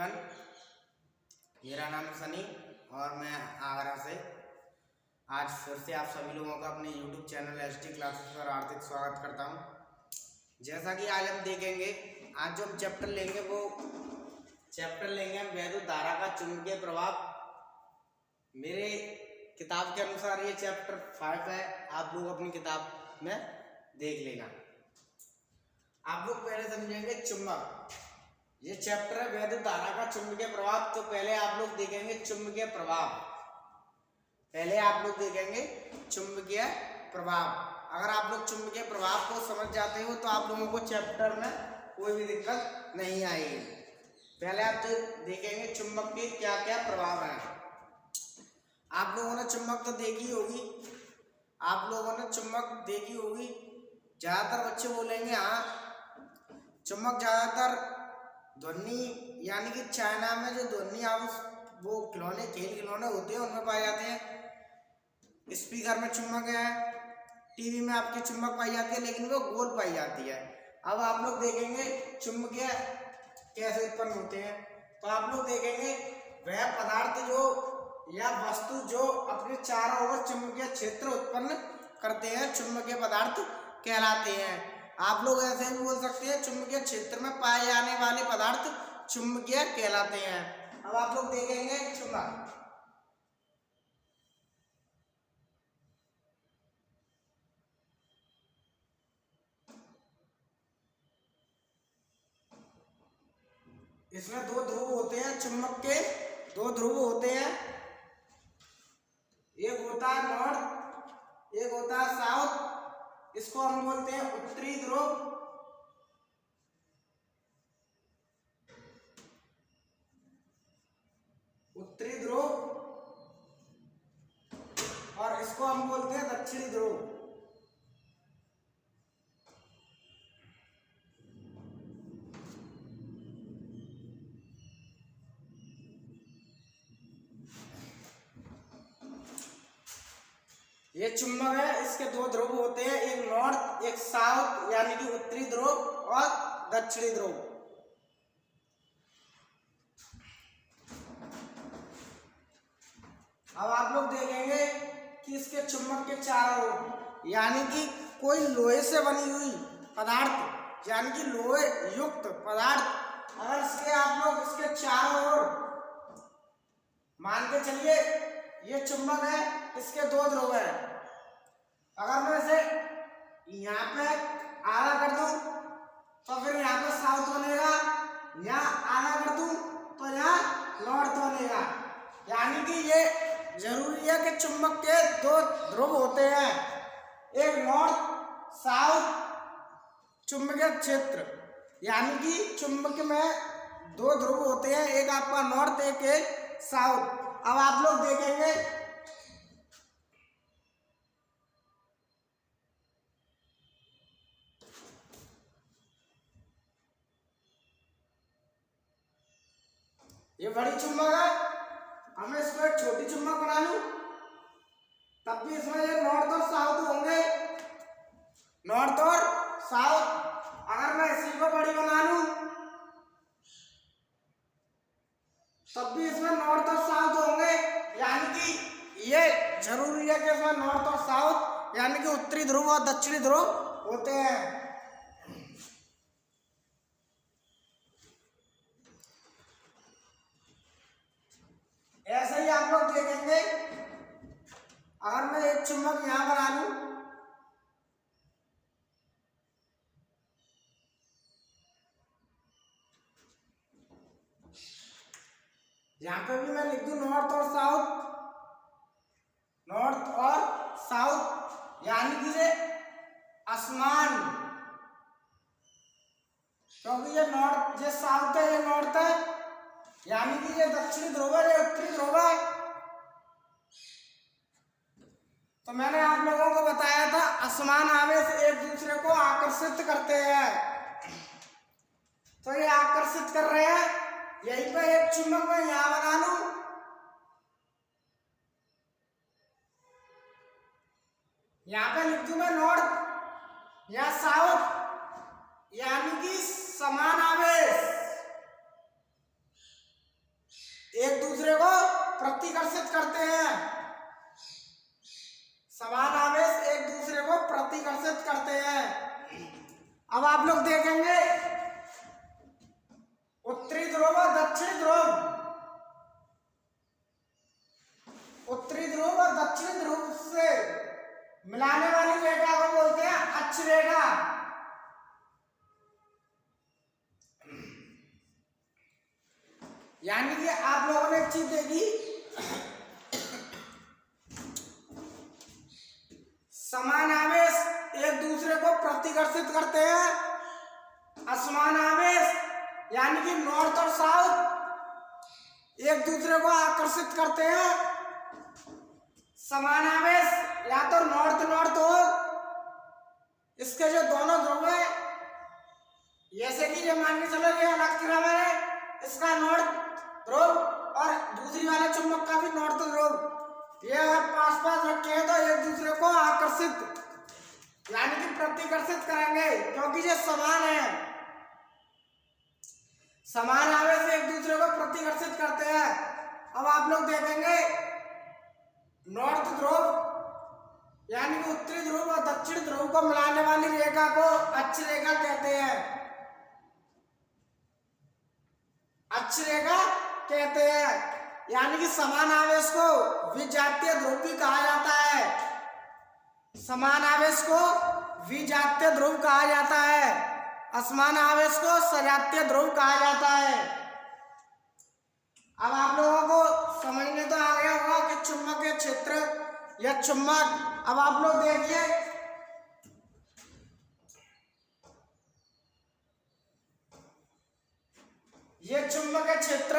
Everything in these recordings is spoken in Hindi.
एवरीवन, मेरा नाम सनी और मैं आगरा से आज फिर से आप सभी लोगों का अपने YouTube चैनल एचडी क्लासेस पर हार्दिक स्वागत करता हूं। जैसा कि आज हम देखेंगे, आज जो हम चैप्टर लेंगे वो चैप्टर लेंगे हम वैद्युत धारा का चुंबकीय प्रभाव। मेरे किताब के अनुसार ये चैप्टर 5 है, आप लोग अपनी किताब में देख लेना। आप लोग पहले समझेंगे चुंबक, ये चैप्टर है वैद्युत धारा का चुंबकीय प्रभाव। तो पहले आप लोग देखेंगे चुंबकीय प्रभाव, पहले आप लोग देखेंगे चुंबकीय प्रभाव। अगर आप लोग चुंबकीय प्रभाव को समझ जाते हो तो आप लोगों को चैप्टर में कोई भी दिक्कत नहीं आएगी। पहले आप देखेंगे चुंबक के क्या क्या प्रभाव हैं। आप लोगों ने चुंबक तो देखी होगी, आप लोगों ने चुंबक देखी होगी। ज्यादातर बच्चे बोलेंगे हाँ, चुंबक ज्यादातर ध्वनि यानी कि चाइना में जो ध्वनि वो खिलौने खेल खिलौने होते हैं उनमें पाए जाते हैं। स्पीकर में चुंबक है, टीवी में आपकी चुंबक पाई जाती है, लेकिन वो गोल पाई जाती है। अब आप लोग देखेंगे चुंबकीय कैसे उत्पन्न होते हैं। तो आप लोग देखेंगे वह पदार्थ जो या वस्तु जो अपने चारों ओर चुंबकीय क्षेत्र उत्पन्न करते हैं चुंबकीय पदार्थ कहलाते हैं। आप लोग ऐसे भी बोल सकते हैं चुंबकीय क्षेत्र में पाए जाने वाले पदार्थ चुंबकीय कहलाते हैं। अब आप लोग देखेंगे चुंबक, इसमें दो ध्रुव होते हैं, चुंबक के दो ध्रुव होते हैं। एक होता है नॉर्थ, एक होता है साउथ। इसको हम बोलते हैं उत्तरी ध्रुव, उत्तरी ध्रुव, और इसको हम बोलते हैं दक्षिणी ध्रुव। ये चुंबक है, इसके दो ध्रुव होते हैं, एक नॉर्थ एक साउथ यानी कि उत्तरी ध्रुव और दक्षिणी ध्रुव। अब आप लोग देखेंगे कि इसके चुंबक के चारों ओर यानी कि कोई लोहे से बनी हुई पदार्थ यानी कि लोहे युक्त पदार्थ, अगर इसके आप लोग इसके चारों ओर मान के चलिए ये चुंबक है, इसके दो ध्रुव है। अगर मैं इसे यहाँ पे आधा कर दूं तो फिर यहाँ पे साउथ बनेगा, यहाँ आधा कर दूं तो यहाँ नॉर्थ बनेगा। यानी कि ये जरूरी है कि चुंबक के दो ध्रुव होते हैं, एक नॉर्थ साउथ चुंबकीय क्षेत्र, यानी कि चुंबक में दो ध्रुव होते हैं, एक आपका नॉर्थ एक साउथ। अब आप लोग देखेंगे ये बड़ी चुंबक है, हमें इसको एक छोटी चुंबक बना लूं तब भी इसमें ये नॉर्थ और साउथ होंगे, नॉर्थ और साउथ। अगर मैं इसी को बड़ी बना लूं तब भी इसमें नॉर्थ और साउथ होंगे। यानी कि ये जरूरी है कि इसमें नॉर्थ और साउथ यानी कि उत्तरी ध्रुव और दक्षिणी ध्रुव होते हैं। ऐसे ही आप लोग देखेंगे, अगर मैं एक चुंबक यहां बना लूं यहां पे भी मैं लिख दूं नॉर्थ और साउथ, नॉर्थ और साउथ यानी कि ये असमान, क्योंकि ये नॉर्थ ये साउथ है ये नॉर्थ है, यानी कि ये दक्षिणी ध्रुव है ये उत्तरी ध्रुव है। तो मैंने आप लोगों को बताया था असमान आवेश एक दूसरे को आकर्षित करते हैं, तो ये आकर्षित कर रहे हैं। यहीं पे एक चुंबक मैं यहां बना लूं, यहां पे लिख दूं मैं नॉर्थ या साउथ यानी कि समान आवेश, प्रतिकर्षित करते हैं। समान आवेश एक दूसरे को प्रतिकर्षित करते हैं। अब आप लोग देखेंगे उत्तरी ध्रुव और दक्षिण ध्रुव, उत्तरी ध्रुव और दक्षिण ध्रुव से मिलाने वाली रेखा को बोलते हैं अक्ष रेखा। यानी कि आप लोगों ने एक चीज देखी, समान आवेश एक दूसरे को प्रतिकर्षित करते हैं। असमान आवेश यानी कि नॉर्थ और साउथ एक दूसरे को आकर्षित करते हैं। समान आवेश या तो नॉर्थ नॉर्थ हो, इसके जो दोनों ध्रुव है, जैसे कि ये मान के चलो ये अलग ध्रुव है, इसका नॉर्थ ध्रुव और दूसरी वाले चुंबक का भी नॉर्थ ध्रुव, ये अगर पास पास रखे हैं तो एक दूसरे को आकर्षित यानी कि प्रतिकर्षित करेंगे, क्योंकि ये समान है। समान आवेश एक दूसरे को प्रतिकर्षित करते हैं। अब आप लोग देखेंगे नॉर्थ ध्रुव यानी कि उत्तरी ध्रुव और दक्षिण ध्रुव को मिलाने वाली रेखा को अक्ष रेखा कहते हैं। अक्ष रेखा कहते हैं, यानी कि समान आवेश को विजातीय ध्रुव भी कहा जाता है। समान आवेश को विजातीय ध्रुव कहा जाता है, असमान आवेश को सजातीय ध्रुव कहा जाता है। अब आप लोगों को समझ में तो आ गया होगा कि चुंबकीय क्षेत्र या चुंबक। अब आप लोग देखिए ये चुंबकीय क्षेत्र,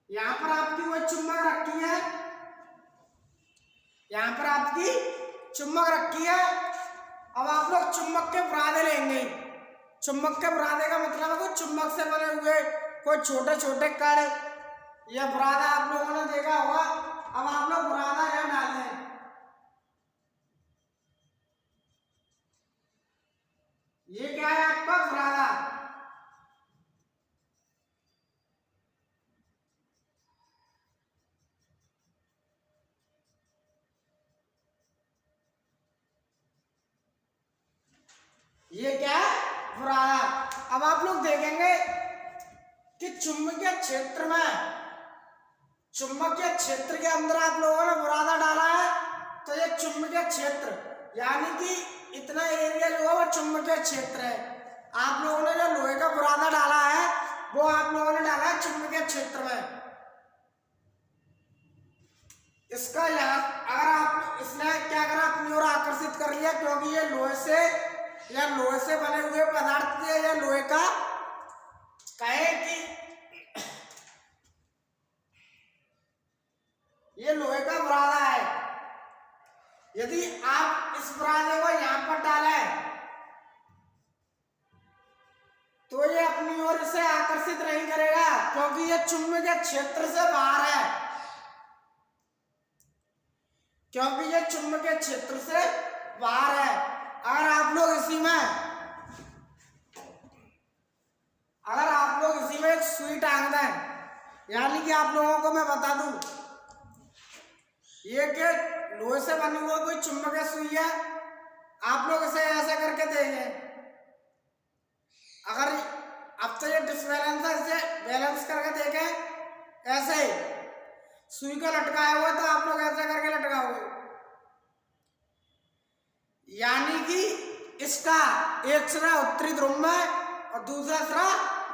यहां पर आपकी वो चुंबक रखी है, यहां पर आपकी चुंबक रखी है। अब आप लोग चुंबक के बुरादे लेंगे। चुंबक के बुरादे का मतलब है कि चुंबक से बने हुए कोई छोटे छोटे कण, यह बुरादा आप लोगों ने देखा होगा। अब आप लोग बुरादा यहां डालें, ये क्या है आपका बुरादा। ये क्या है बुरादा। अब आप लोग देखेंगे कि चुंबकीय क्षेत्र में, चुंबकीय क्षेत्र के अंदर आप लोगों ने बुरादा डाला है, तो ये चुंबकीय क्षेत्र यानी कि इतना एरिया जो है वो चुंबकीय क्षेत्र है। आप लोगों ने जो लोहे का बुरादा डाला है वो आप लोगों ने डाला है चुंबकीय क्षेत्र में। इसका यहाँ अगर आप इसने क्या करा, अपनी ओर आकर्षित कर लिया, क्योंकि ये लोहे से या लोहे से बने हुए पदार्थ थे, या लोहे का कहे कि ये लोहे का बुरादा है। यदि आप इस बुरादे को यहां पर डालें तो ये अपनी ओर से आकर्षित नहीं करेगा, क्योंकि ये चुंबकीय क्षेत्र से बाहर है, क्योंकि ये चुंबकीय क्षेत्र से बाहर है। अगर आप लोग इसी में एक सुई टांग दें, यानी कि आप लोगों को मैं बता दूं, ये के लोहे से बनी हुई कोई चुंबकीय सुई है, आप लोग इसे ऐसे करके देंगे। अगर अब तो ये डिसबैलेंस है, इसे बैलेंस करके देखें, ऐसे ही सुई को लटकाया हुआ तो आप लोग ऐसे करके लटकाओगे, यानी कि इसका एक सिरा उत्तरी ध्रुव में और दूसरा सिरा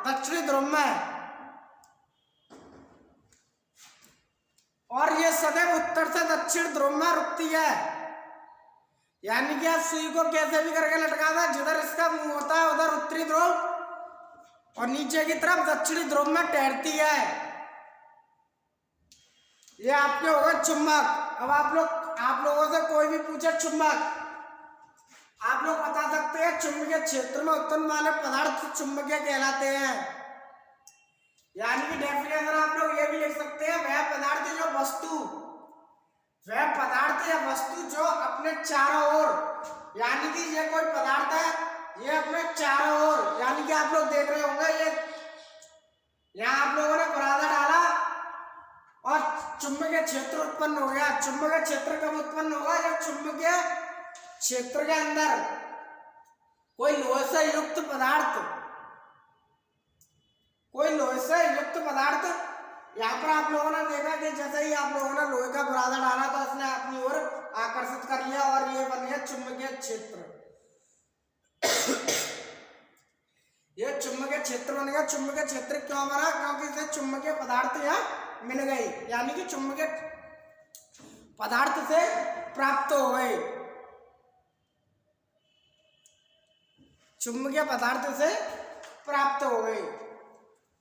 दक्षिणी ध्रुव में, और ये सदैव उत्तर से दक्षिण ध्रुव में रुकती है। यानी कि आप सुई को कैसे भी करके लटका दें, जिधर इसका मुंह होता है उधर उत्तरी ध्रुव और नीचे की तरफ दक्षिणी ध्रुव में ठहरती है। ये आपके होगा चुंबक। अब आप लोगों से कोई भी पूछे चुंबक, आप लोग बता सकते हैं चुंबकीय क्षेत्र में उत्पन्न वाले पदार्थ चुंबकीय कहलाते हैं। यानी कि डेफिनेशन आप लोग ये भी लिख सकते हैं, वह पदार्थ जो वस्तु, वह पदार्थ या वस्तु जो अपने चारों ओर, यानी कि ये कोई पदार्थ है, ये अपने चारों ओर, यानी कि आप लोग देख रहे होंगे ये यहाँ आप लोगों ने बुरादा डाला चुंबकीय क्षेत्र उत्पन्न हो गया। चुंबकीय क्षेत्र कब उत्पन्न होगा? जब चुंबकीय क्षेत्र के अंदर कोई लोहे से युक्त पदार्थ, यहाँ पर आप लोगों ने देखा कि जैसे ही आप लोगों ने लोहे का बुरादा डाला तो उसने अपनी ओर आकर्षित कर लिया और ये बन गया चुंबकीय क्षेत्र। ये चुंबकीय क्षेत्र बन गया। चुंबकीय क्षेत्र क्यों बना? क्योंकि इसे चुंबकीय पदार्थ यहाँ मिल गई, यानी कि चुंबकीय पदार्थ से प्राप्त हो गए। चुंबकीय पदार्थ से प्राप्त हो गए।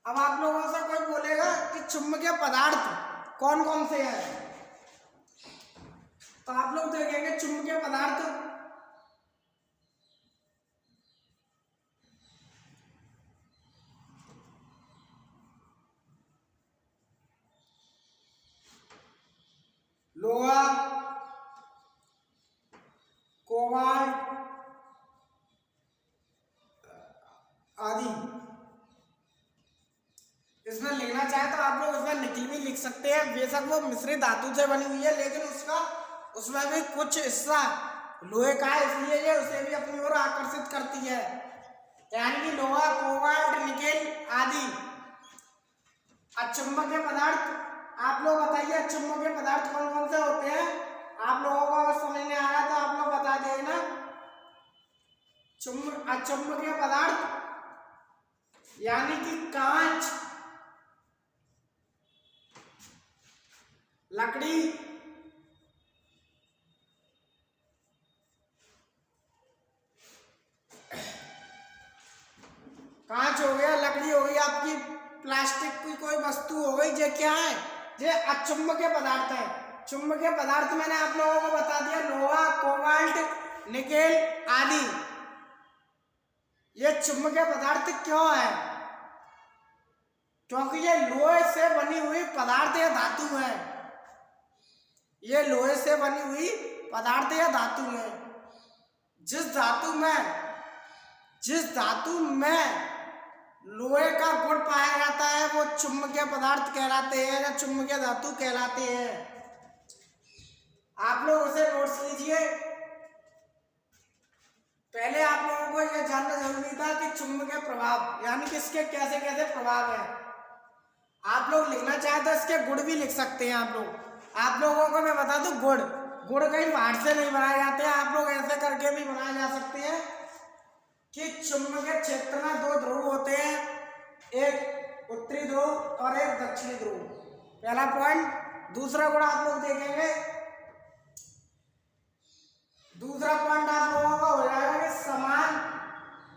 अब आप लोगों से कोई बोलेगा कि चुंबकीय पदार्थ कौन कौन से हैं, तो आप लोग देखेंगे चुंबकीय पदार्थ लोहा, कोबाल्ट आदि। इसमें लिखना चाहे तो आप लोग उसमें निकल भी लिख सकते हैं। बेशक वो मिश्रित धातु से बनी हुई है, लेकिन उसमें भी कुछ हिस्सा लोहे का है, इसलिए ये उसे भी अपनी ओर आकर्षित करती है। यानी कि लोहा, कोबाल्ट, निकेल आदि। चुंबकीय पदार्थ आप लोग बताइए, चुंबकीय पदार्थ कौन कौन से होते हैं? आप लोगों को अगर समझ में आया तो आप लोग बता देना। चुंबकीय पदार्थ यानी कि कांच, लकड़ी, कांच हो गया, लकड़ी हो गई, आपकी प्लास्टिक की कोई वस्तु हो गई, ये क्या है? ये अचुंबकीय पदार्थ है। चुंबकीय पदार्थ मैंने आप लोगों को बता दिया, लोहा, कोबाल्ट, निकेल आदि। ये चुंबकीय पदार्थ क्यों है? क्योंकि ये लोहे से बनी हुई पदार्थ या धातु है। ये लोहे से बनी हुई पदार्थ या धातु है। जिस धातु में लोहे का गुण पाया जाता है वो चुंबकीय पदार्थ कहलाते हैं या चुंबकीय धातु कहलाते हैं। आप लोग उसे नोट्स लीजिए। पहले आप लोगों को यह जानना जरूरी था कि चुंबकीय प्रभाव यानी कि इसके कैसे कैसे प्रभाव है। आप लोग लिखना चाहे तो इसके गुण भी लिख सकते हैं। आप लोगों को मैं बता दूं, गुण कहीं बाहर से नहीं बनाए जाते हैं। आप लोग ऐसे करके भी बनाए जा सकते हैं कि चुंबकीय क्षेत्र में दो ध्रुव होते हैं, एक उत्तरी ध्रुव और एक दक्षिणी ध्रुव। पहला पॉइंट। दूसरा गुण आप लोग देखेंगे, दूसरा पॉइंट आप लोगों का हो जाएगा कि समान,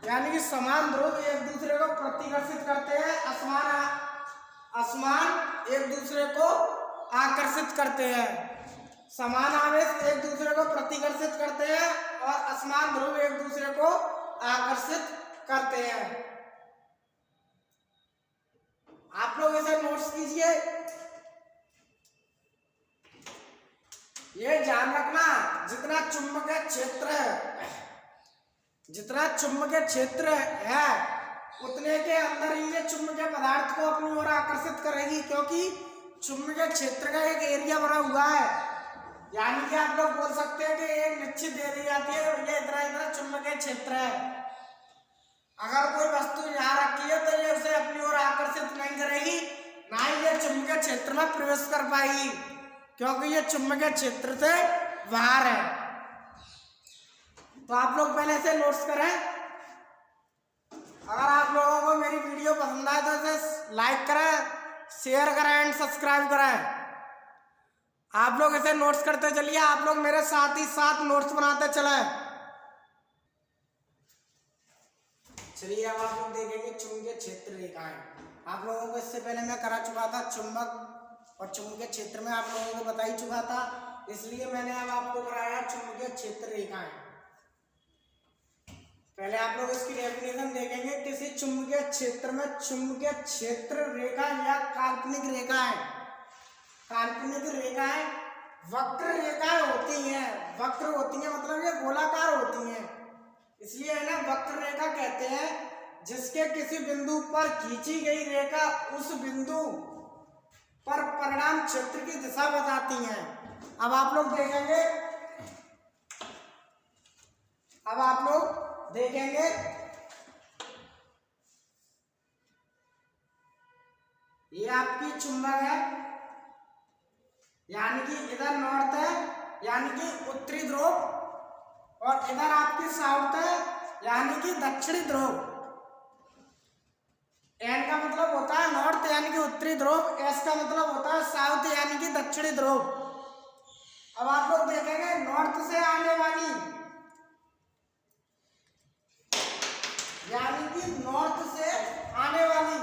यानी कि समान ध्रुव एक दूसरे को प्रतिकर्षित करते हैं, असमान एक दूसरे को आकर्षित करते हैं। समान आवेश एक दूसरे को प्रतिकर्षित करते हैं और असमान ध्रुव एक दूसरे को आकर्षित करते हैं। आप लोग इसे नोट्स कीजिए। ये ध्यान रखना, जितना चुंबकीय क्षेत्र है उतने के अंदर ही ये चुंबकीय पदार्थ को अपनी ओर आकर्षित करेगी, क्योंकि चुंबकीय क्षेत्र का एक एरिया बना हुआ है। यानी कि आप लोग बोल सकते हैं कि एक निश्चित दे दी जाती है, ये इतना चुंबकीय क्षेत्र है। अगर कोई वस्तु यहाँ रखी है तो ये उसे अपनी ओर आकर्षित नहीं करेगी, ना ही ये चुंबकीय क्षेत्र में प्रवेश कर पाएगी, क्योंकि ये चुंबकीय क्षेत्र से बाहर है। तो आप लोग पहले से नोट्स करें। अगर आप लोगों को मेरी वीडियो पसंद आए तो इसे लाइक करें, शेयर करें एंड सब्सक्राइब करें। आप लोग इसे नोट्स करते चलिए, आप लोग मेरे साथ ही साथ नोट्स बनाते चले। चलिए अब आप लोग देखेंगे चुंबकीय क्षेत्र रेखाएं। आप लोगों को इससे पहले मैं करा चुका था, चुंबक और चुंबकीय क्षेत्र में आप लोगों को बता ही चुका था, इसलिए मैंने अब आपको कराया चुंबकीय क्षेत्र रेखाएं। पहले आप लोग इसकी डेफिनेशन देखेंगे। किसी चुंबकीय क्षेत्र में चुंबकीय क्षेत्र रेखा या काल्पनिक रेखाएं वक्र रेखाएं होती हैं। वक्र होती हैं मतलब ये गोलाकार होती हैं, इसलिए इन्हें वक्र रेखा कहते हैं। जिसके किसी बिंदु पर खींची गई रेखा उस बिंदु पर परिणाम क्षेत्र की दिशा बताती हैं। अब आप लोग देखेंगे, ये आपकी चुंबक है, यानी कि इधर नॉर्थ है यानी कि उत्तरी ध्रुव, और इधर आपकी साउथ है यानी कि दक्षिणी ध्रुव। एन का मतलब होता है नॉर्थ यानी कि उत्तरी ध्रुव, एस का मतलब होता है साउथ यानी कि दक्षिणी ध्रुव। अब आप लोग देखेंगे नॉर्थ से आने वाली, यानी कि नॉर्थ से आने वाली,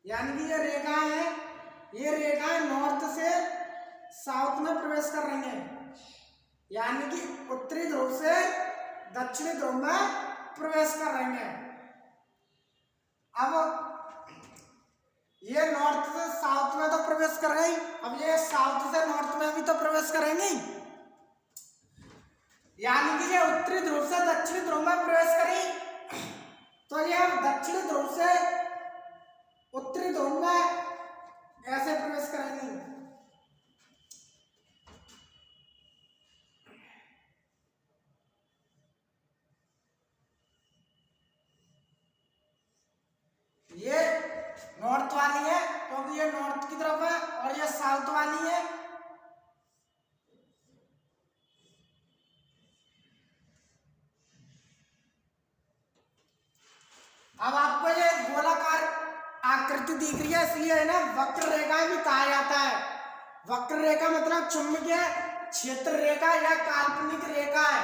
यानी कि ये रेखाएं हैं, ये रेखाएं नॉर्थ से साउथ में प्रवेश कर रही हैं, यानी कि उत्तरी ध्रुव से दक्षिणी ध्रुव में प्रवेश कर रही हैं। अब ये नॉर्थ से साउथ में तो प्रवेश कर गई, अब ये साउथ से नॉर्थ में भी तो प्रवेश करेंगी, यानी कि ये उत्तरी ध्रुव से दक्षिणी ध्रुव में प्रवेश करी, तो ये दक्षिणी ध्रुव से उत्तरी ध्रुव में ऐसे प्रवेश करेंगी। ये नॉर्थ वाली है क्योंकि ये नॉर्थ की तरफ है, और ये साउथ वाली है। अब आपको ये गोलाकार आकृति दिख रही है, इसलिए है ना वक्र रेखा भी कहा जाता है। वक्र रेखा मतलब चुंबकीय क्षेत्र रेखा या काल्पनिक रेखा है,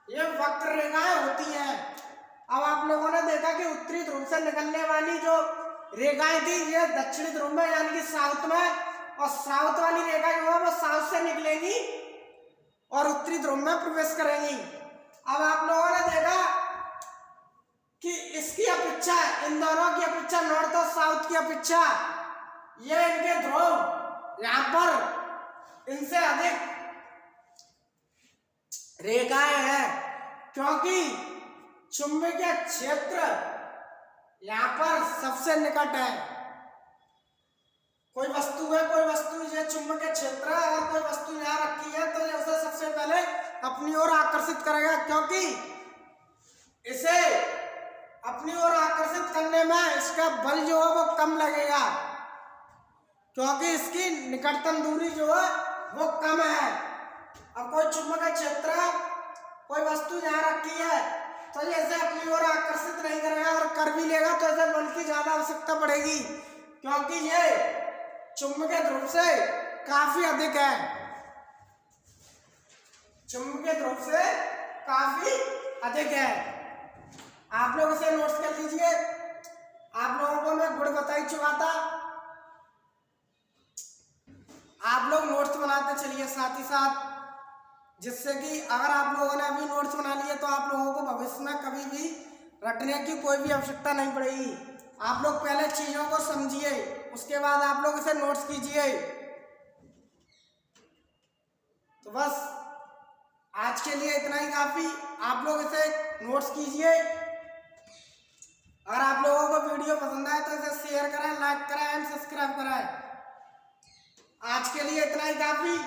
ये वक्र रेखाएं होती हैं। अब आप लोगों ने देखा कि उत्तरी ध्रुव से निकलने वाली जो रेखाएं थी ये दक्षिणी ध्रुव में यानी कि साउथ में, और साउथ वाली रेखा जो है वो साउथ से निकलेगी और उत्तरी ध्रुव में प्रवेश करेंगी। अब आप लोगों ने देखा कि इसकी अपेक्षा, इन दोनों की अपेक्षा, नॉर्थ और साउथ की अपेक्षा, ये इनके ध्रुव यहां पर इनसे अधिक रेखाएं हैं, क्योंकि चुंबकीय क्षेत्र यहां पर सबसे निकट है। कोई वस्तु है, कोई वस्तु ये चुंबकीय क्षेत्र है और कोई वस्तु यहां रखी है तो ये उसे सबसे पहले अपनी ओर आकर्षित करेगा, क्योंकि इसे अपनी ओर आकर्षित करने में इसका बल जो है वो कम लगेगा, क्योंकि इसकी निकटतम दूरी जो है वो कम है। अब कोई चुंबकीय क्षेत्र है, कोई वस्तु यहाँ रखी है तो ये इसे अपनी ओर आकर्षित नहीं करेगा, और कर भी लेगा तो इसे बल की ज्यादा आवश्यकता पड़ेगी, क्योंकि ये चुंबकीय ध्रुव से काफी अधिक है, चुंबकीय ध्रुव से काफी अधिक है। आप लोग इसे नोट्स कर लीजिए। आप लोगों को मैं गुण बता ही चुका था, आप लोग नोट्स बनाते चलिए साथ ही साथ, जिससे कि अगर आप लोगों ने अभी नोट्स बना लिए तो आप लोगों को भविष्य में कभी भी रटने की कोई भी आवश्यकता नहीं पड़ेगी। आप लोग पहले चीजों को समझिए, उसके बाद आप लोग इसे नोट्स कीजिए। तो बस आज के लिए इतना ही काफी, आप लोग इसे नोट्स कीजिए। अगर आप लोगों को वीडियो पसंद आए तो इसे शेयर करें, लाइक करें एंड सब्सक्राइब करें। आज के लिए इतना ही काफी,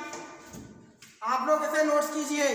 आप लोग इसे नोट्स कीजिए।